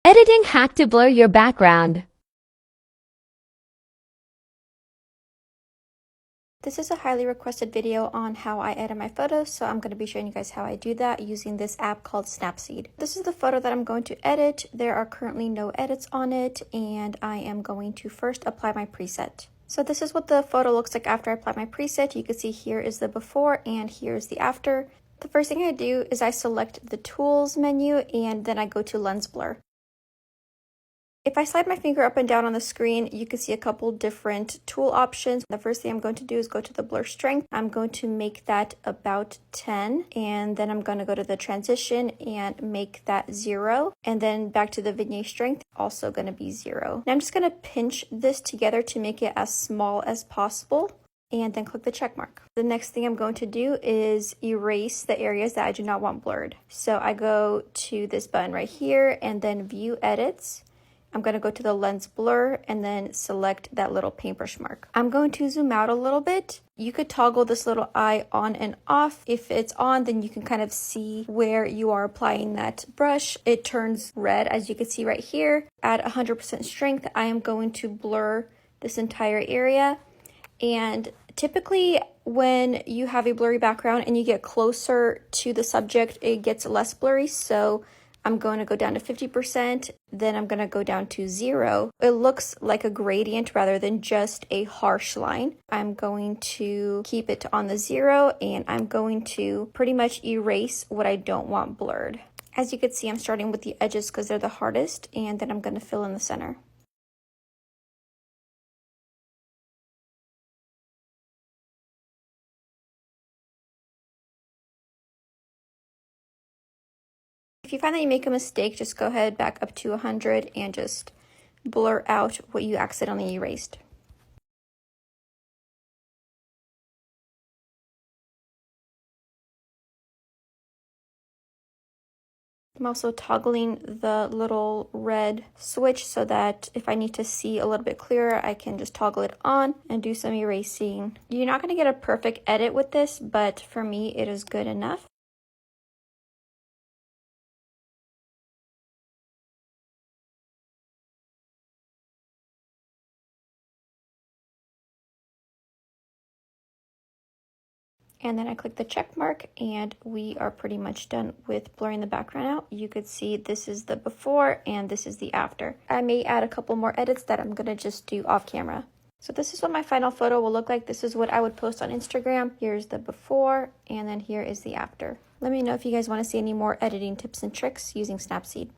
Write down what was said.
Editing hack to blur your background. This is a highly requested video on how I edit my photos, so I'm going to be showing you guys how I do that using this app called Snapseed. This is the photo that I'm going to edit. There are currently no edits on it, and I am going to first apply my preset. So this is what the photo looks like after I apply my preset. You can see here is the before and here's the after. The first thing I do is I select the Tools menu and then I go to Lens Blur. If I slide my finger up and down on the screen, you can see a couple different tool options. The first thing I'm going to do is go to the blur strength. I'm going to make that about 10, and then I'm going to go to the transition and make that 0, and then back to the vignette strength, also going to be 0. Now I'm just going to pinch this together to make it as small as possible, and then click the check mark. The next thing I'm going to do is erase the areas that I do not want blurred. So I go to this button right here and then view edits. I'm going to go to the lens blur and then select that little paintbrush mark. I'm going to zoom out a little bit. You could toggle this little eye on and off. If it's on, then you can kind of see where you are applying that brush. It turns red, as you can see right here. At 100% strength, I am going to blur this entire area. And typically when you have a blurry background and you get closer to the subject, it gets less blurry. So I'm going to go down to 50%, then I'm going to go down to 0. It looks like a gradient rather than just a harsh line. I'm going to keep it on the 0, and I'm going to pretty much erase what I don't want blurred. As you can see, I'm starting with the edges because they're the hardest, and then I'm going to fill in the center. If you find that you make a mistake, just go ahead back up to 100 and just blur out what you accidentally erased. I'm also toggling the little red switch so that if I need to see a little bit clearer, I can just toggle it on and do some erasing. You're not going to get a perfect edit with this, but for me, it is good enough. And then I click the check mark and we are pretty much done with blurring the background out. You could see this is the before and this is the after. I may add a couple more edits that I'm gonna just do off camera. So this is what my final photo will look like. This is what I would post on Instagram. Here's the before and then here is the after. Let me know if you guys wanna see any more editing tips and tricks using Snapseed.